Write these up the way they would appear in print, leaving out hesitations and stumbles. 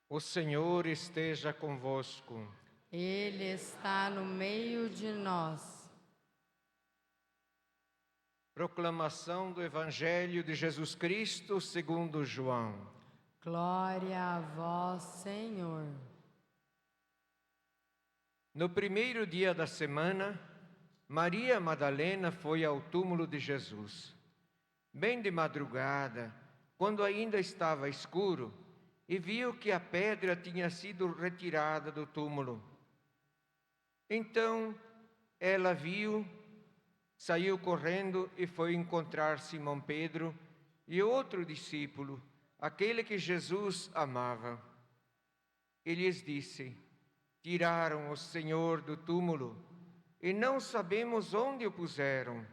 O Senhor esteja convosco. Ele está no meio de nós. Proclamação do Evangelho de Jesus Cristo segundo João. Glória a vós, Senhor. No primeiro dia da semana, Maria Madalena foi ao túmulo de Jesus. Bem de madrugada, quando ainda estava escuro, e viu que a pedra tinha sido retirada do túmulo. Então ela viu, saiu correndo e foi encontrar Simão Pedro e outro discípulo, aquele que Jesus amava. E lhes disse: Tiraram o Senhor do túmulo e não sabemos onde o puseram.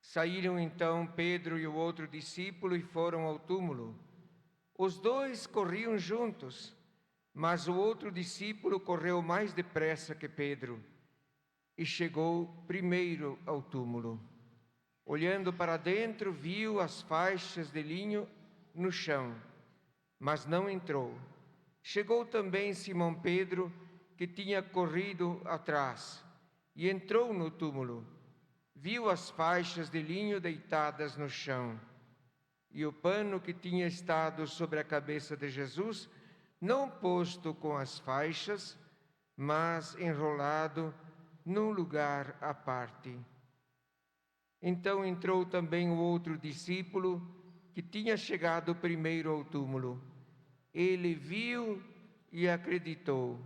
Saíram então Pedro e o outro discípulo e foram ao túmulo. Os dois corriam juntos, mas o outro discípulo correu mais depressa que Pedro e chegou primeiro ao túmulo. Olhando para dentro, viu as faixas de linho no chão, mas não entrou. Chegou também Simão Pedro, que tinha corrido atrás, e entrou no túmulo. Viu as faixas de linho deitadas no chão, e o pano que tinha estado sobre a cabeça de Jesus, não posto com as faixas, mas enrolado num lugar à parte. Então entrou também o outro discípulo, que tinha chegado primeiro ao túmulo. Ele viu e acreditou.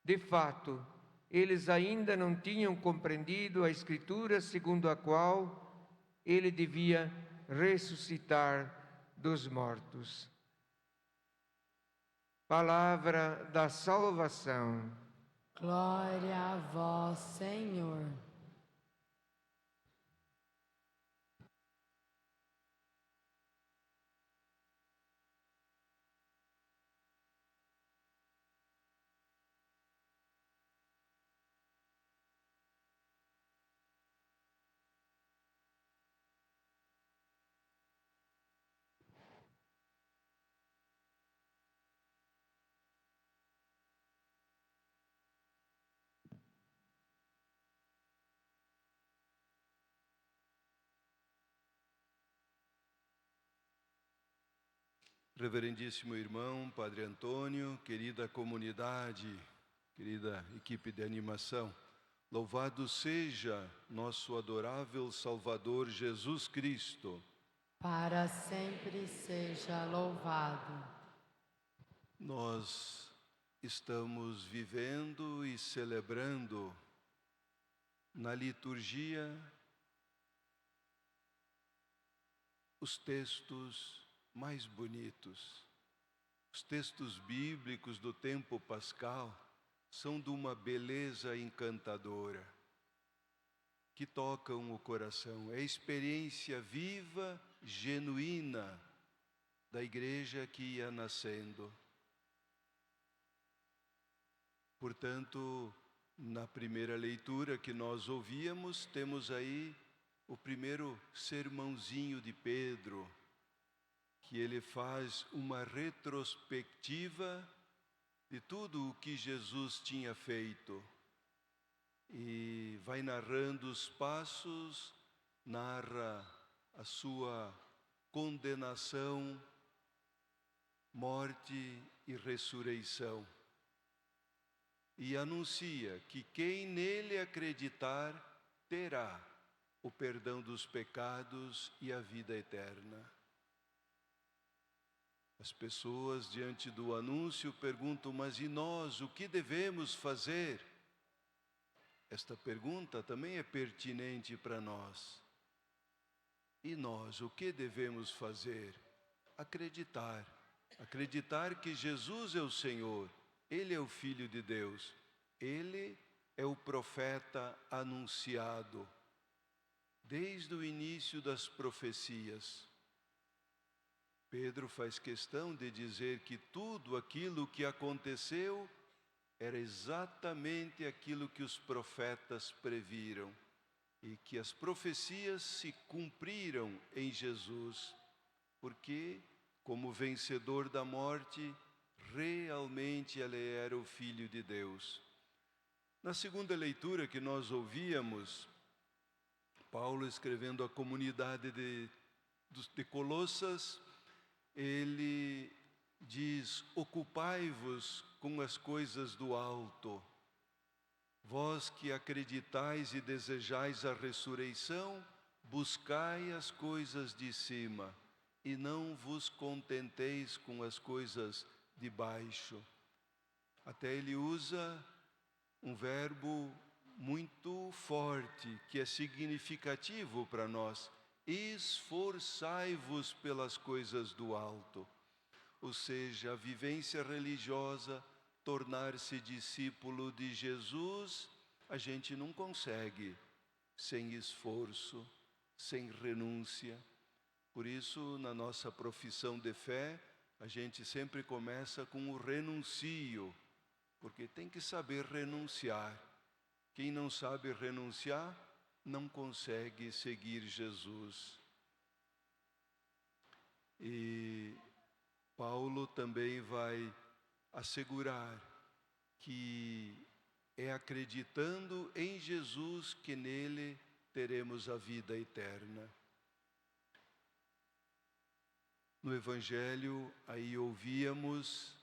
De fato, eles ainda não tinham compreendido a Escritura segundo a qual ele devia ressuscitar dos mortos. Palavra da salvação. Glória a vós, Senhor. Reverendíssimo irmão, Padre Antônio, querida comunidade, querida equipe de animação, louvado seja nosso adorável Salvador Jesus Cristo. Para sempre seja louvado. Nós estamos vivendo e celebrando na liturgia os textos mais bonitos. Os textos bíblicos do tempo pascal são de uma beleza encantadora, que tocam o coração. É a experiência viva, genuína da igreja que ia nascendo. Portanto, na primeira leitura que nós ouvíamos, temos aí o primeiro sermãozinho de Pedro, que ele faz uma retrospectiva de tudo o que Jesus tinha feito. E vai narrando os passos, narra a sua condenação, morte e ressurreição. E anuncia que quem nele acreditar terá o perdão dos pecados e a vida eterna. As pessoas, diante do anúncio, perguntam: mas e nós, o que devemos fazer? Esta pergunta também é pertinente para nós. E nós, o que devemos fazer? Acreditar. Acreditar que Jesus é o Senhor, Ele é o Filho de Deus, Ele é o profeta anunciado desde o início das profecias. Pedro faz questão de dizer que tudo aquilo que aconteceu era exatamente aquilo que os profetas previram e que as profecias se cumpriram em Jesus, porque como vencedor da morte, realmente ele era o Filho de Deus. Na segunda leitura que nós ouvíamos, Paulo escrevendo à comunidade de Colossas, ele diz: ocupai-vos com as coisas do alto, vós que acreditais e desejais a ressurreição, buscai as coisas de cima, e não vos contenteis com as coisas de baixo. Até ele usa um verbo muito forte, que é significativo para nós: esforçai-vos pelas coisas do alto. Ou seja, a vivência religiosa, tornar-se discípulo de Jesus, a gente não consegue sem esforço, sem renúncia. Por isso, na nossa profissão de fé, a gente sempre começa com o renuncio, porque tem que saber renunciar. Quem não sabe renunciar, não consegue seguir Jesus. E Paulo também vai assegurar que é acreditando em Jesus que nele teremos a vida eterna. No Evangelho, aí ouvíamos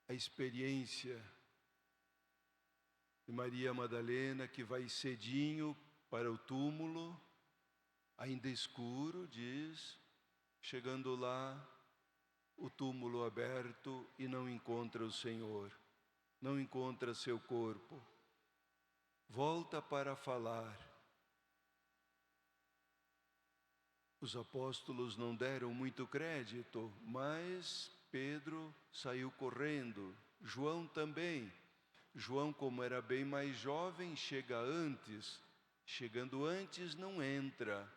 a experiência de Maria Madalena, que vai cedinho para o túmulo, ainda escuro, diz, chegando lá, o túmulo aberto, e não encontra o Senhor, não encontra seu corpo. Volta para falar. Os apóstolos não deram muito crédito, mas Pedro saiu correndo, João também. João, como era bem mais jovem, chega antes. Chegando antes, não entra.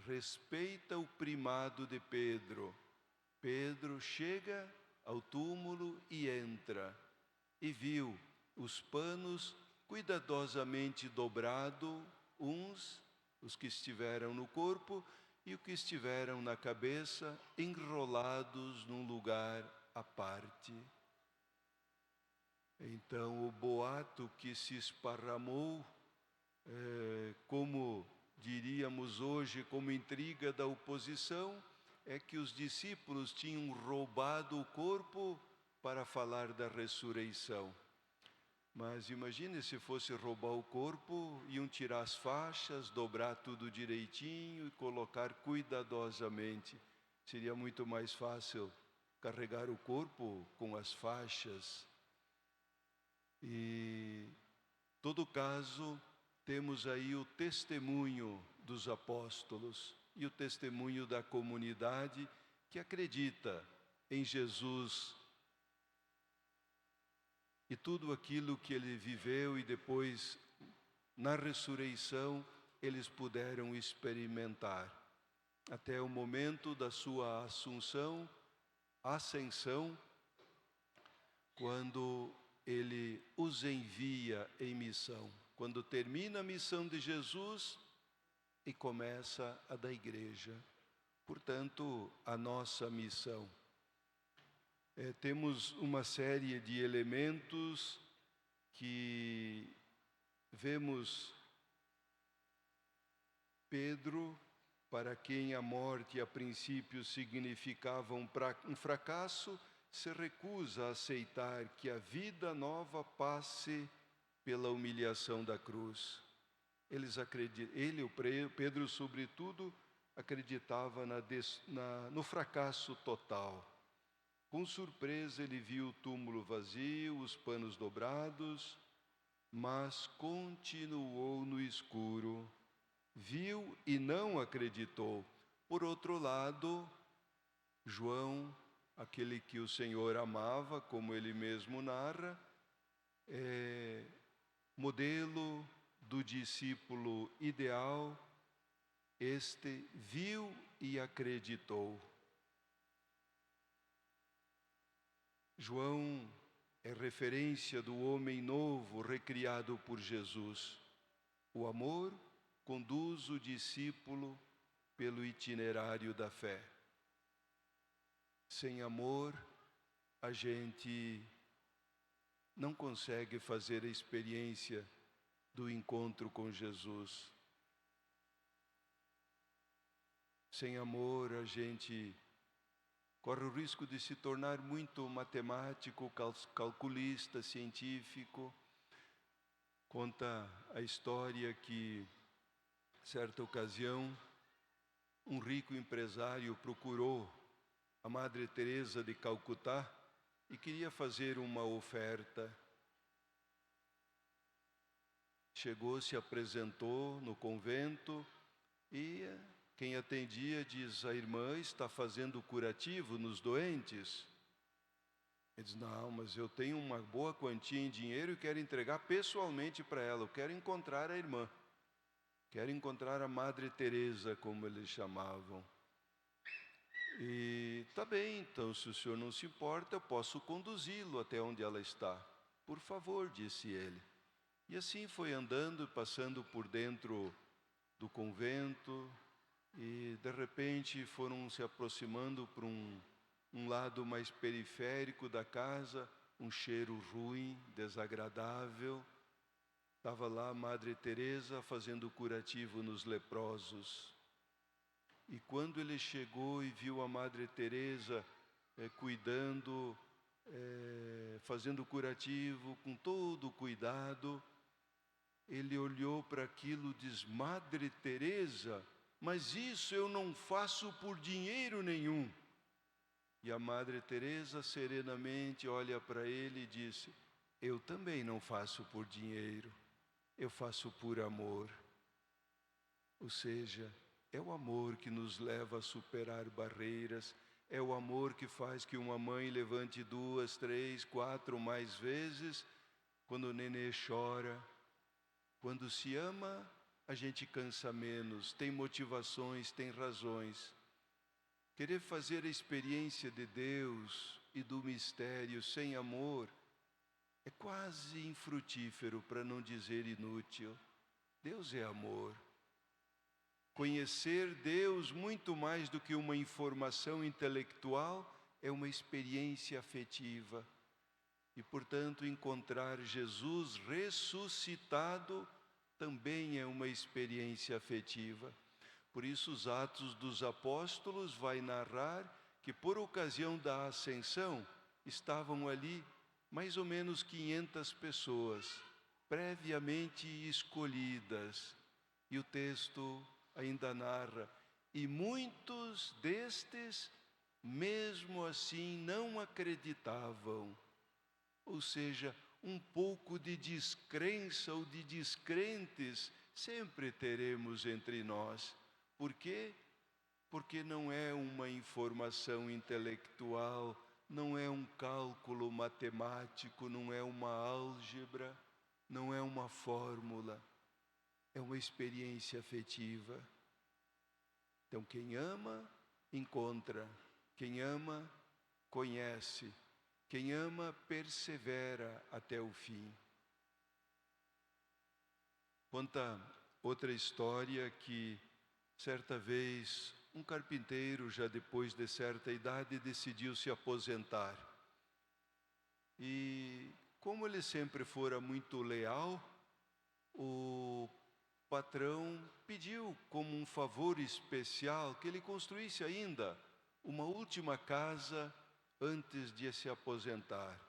Respeita o primado de Pedro. Pedro chega ao túmulo e entra. E viu os panos cuidadosamente dobrados, os que estiveram no corpo, e os que estiveram na cabeça, enrolados num lugar à parte. Então, o boato que se esparramou, como diríamos hoje, como intriga da oposição, é que os discípulos tinham roubado o corpo para falar da ressurreição. Mas imagine se fosse roubar o corpo, iam tirar as faixas, dobrar tudo direitinho e colocar cuidadosamente. Seria muito mais fácil carregar o corpo com as faixas. E, em todo caso, temos aí o testemunho dos apóstolos e o testemunho da comunidade que acredita em Jesus e tudo aquilo que ele viveu, e depois, na ressurreição, eles puderam experimentar, até o momento da sua ascensão, quando ele os envia em missão, quando termina a missão de Jesus e começa a da igreja. Portanto, a nossa missão. Temos uma série de elementos que vemos Pedro, para quem a morte a princípio significava um fracasso, se recusa a aceitar que a vida nova passe pela humilhação da cruz. Pedro, sobretudo, acreditava no fracasso total. Com surpresa, ele viu o túmulo vazio, os panos dobrados, mas continuou no escuro. Viu e não acreditou. Por outro lado, João, aquele que o Senhor amava, como ele mesmo narra, modelo do discípulo ideal, este viu e acreditou. João é referência do homem novo recriado por Jesus. O amor conduz o discípulo pelo itinerário da fé. Sem amor, a gente não consegue fazer a experiência do encontro com Jesus. Sem amor, a gente corre o risco de se tornar muito matemático, calculista, científico. Conta a história que, certa ocasião, um rico empresário procurou a Madre Teresa de Calcutá e queria fazer uma oferta. Chegou, se apresentou no convento e quem atendia diz: a irmã está fazendo curativo nos doentes. Ele diz: não, mas eu tenho uma boa quantia em dinheiro e quero entregar pessoalmente para ela. Eu quero encontrar a irmã. Quero encontrar a Madre Teresa, como eles chamavam. E tá bem, então, se o senhor não se importa, eu posso conduzi-lo até onde ela está. Por favor, disse ele. E assim foi andando, passando por dentro do convento, e de repente foram se aproximando para um lado mais periférico da casa, um cheiro ruim, desagradável. Estava lá a Madre Teresa fazendo curativo nos leprosos. E quando ele chegou e viu a Madre Teresa cuidando, fazendo curativo com todo o cuidado, ele olhou para aquilo e disse: Madre Teresa, mas isso eu não faço por dinheiro nenhum. E a Madre Teresa serenamente olha para ele e disse: eu também não faço por dinheiro, eu faço por amor. Ou seja, é o amor que nos leva a superar barreiras, é o amor que faz que uma mãe levante 2, 3, 4 mais vezes quando o nenê chora. Quando se ama, a gente cansa menos, tem motivações, tem razões. Querer fazer a experiência de Deus e do mistério sem amor é quase infrutífero, para não dizer inútil. Deus é amor. Conhecer Deus, muito mais do que uma informação intelectual, é uma experiência afetiva. E, portanto, encontrar Jesus ressuscitado também é uma experiência afetiva. Por isso, os Atos dos Apóstolos vai narrar que, por ocasião da ascensão, estavam ali mais ou menos 500 pessoas, previamente escolhidas. E o texto ainda narra: e muitos destes, mesmo assim, não acreditavam. Ou seja, um pouco de descrença ou de descrentes sempre teremos entre nós. Por quê? Porque não é uma informação intelectual, não é um cálculo matemático, não é uma álgebra, não é uma fórmula, é uma experiência afetiva. Então, quem ama, encontra. Quem ama, conhece. Quem ama, persevera até o fim. Conta outra história que, certa vez, um carpinteiro, já depois de certa idade, decidiu se aposentar. E, como ele sempre fora muito leal, o patrão pediu como um favor especial que ele construísse ainda uma última casa antes de se aposentar.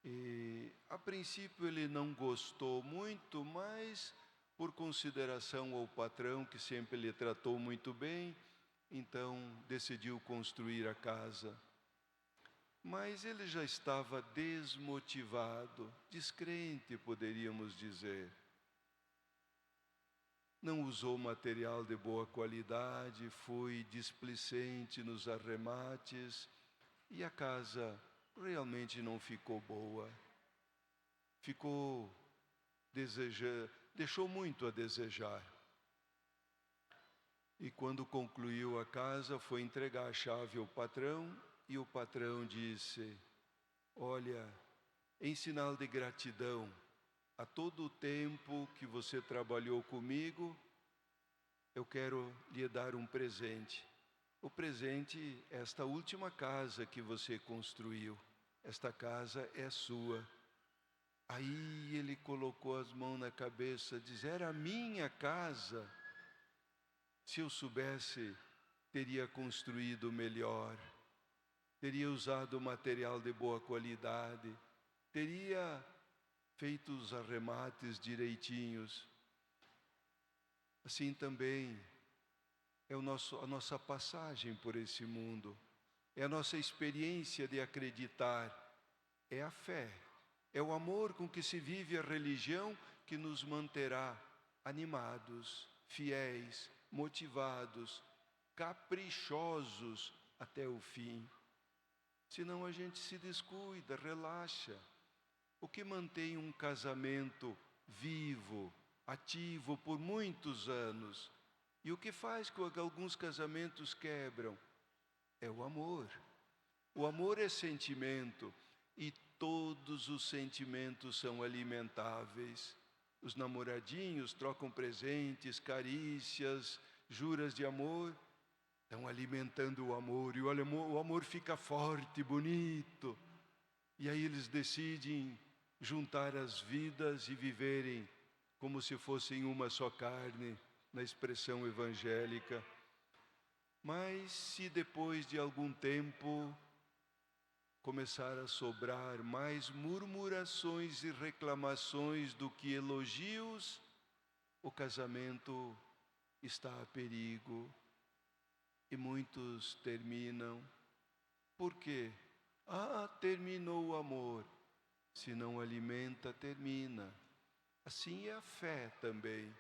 E, a princípio, ele não gostou muito, mas, por consideração ao patrão, que sempre lhe tratou muito bem, então decidiu construir a casa. Mas ele já estava desmotivado, descrente, poderíamos dizer. Não usou material de boa qualidade, foi displicente nos arremates e a casa realmente não ficou boa. Deixou muito a desejar. E quando concluiu a casa, foi entregar a chave ao patrão e o patrão disse: olha, em sinal de gratidão a todo o tempo que você trabalhou comigo, eu quero lhe dar um presente. O presente é esta última casa que você construiu. Esta casa é sua. Aí ele colocou as mãos na cabeça, diz: era a minha casa. Se eu soubesse, teria construído melhor, teria usado material de boa qualidade, teria feito os arremates direitinhos. Assim também é a nossa passagem por esse mundo, é a nossa experiência de acreditar, é a fé, é o amor com que se vive a religião que nos manterá animados, fiéis, motivados, caprichosos até o fim. Senão a gente se descuida, relaxa. O que mantém um casamento vivo, ativo por muitos anos? E o que faz com que alguns casamentos quebram? É o amor. O amor é sentimento e todos os sentimentos são alimentáveis. Os namoradinhos trocam presentes, carícias, juras de amor, estão alimentando o amor, e o amor fica forte, bonito. E aí eles decidem juntar as vidas e viverem como se fossem uma só carne, na expressão evangélica. Mas se depois de algum tempo começar a sobrar mais murmurações e reclamações do que elogios, o casamento está a perigo e muitos terminam. Por quê? Terminou o amor. Se não alimenta, termina. Assim é a fé também.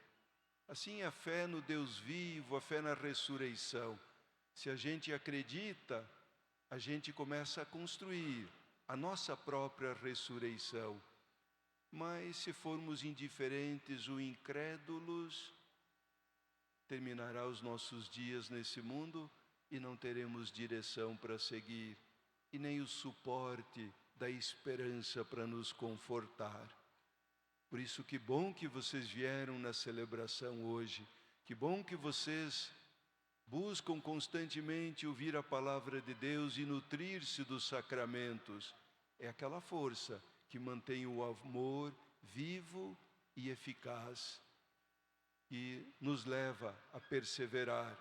Assim é a fé no Deus vivo, a fé na ressurreição. Se a gente acredita, a gente começa a construir a nossa própria ressurreição. Mas se formos indiferentes ou incrédulos, terminará os nossos dias nesse mundo e não teremos direção para seguir, e nem o suporte da esperança para nos confortar. Por isso, que bom que vocês vieram na celebração hoje, que bom que vocês buscam constantemente ouvir a palavra de Deus e nutrir-se dos sacramentos. É aquela força que mantém o amor vivo e eficaz, e nos leva a perseverar.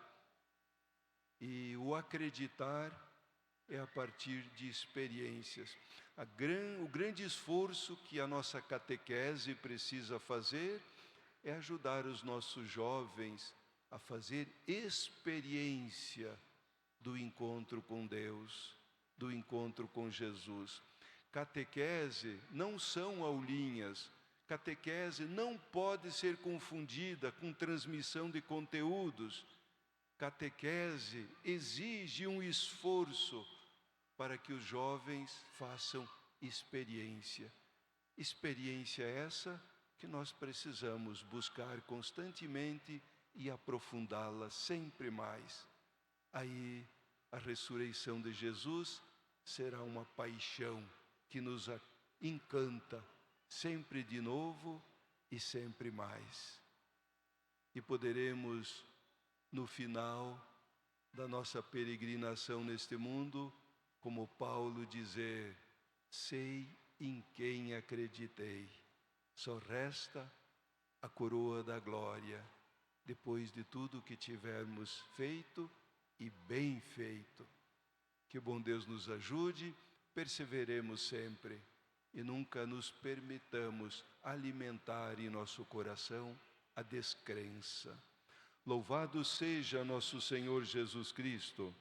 E o acreditar é a partir de experiências. O grande esforço que a nossa catequese precisa fazer é ajudar os nossos jovens a fazer experiência do encontro com Deus, do encontro com Jesus. Catequese não são aulinhas. Catequese não pode ser confundida com transmissão de conteúdos. Catequese exige um esforço para que os jovens façam experiência. Experiência essa que nós precisamos buscar constantemente e aprofundá-la sempre mais. Aí a ressurreição de Jesus será uma paixão que nos encanta sempre de novo e sempre mais. E poderemos, no final da nossa peregrinação neste mundo, como Paulo, dizer: sei em quem acreditei, só resta a coroa da glória, depois de tudo que tivermos feito e bem feito. Que o bom Deus nos ajude, perseveremos sempre e nunca nos permitamos alimentar em nosso coração a descrença. Louvado seja nosso Senhor Jesus Cristo.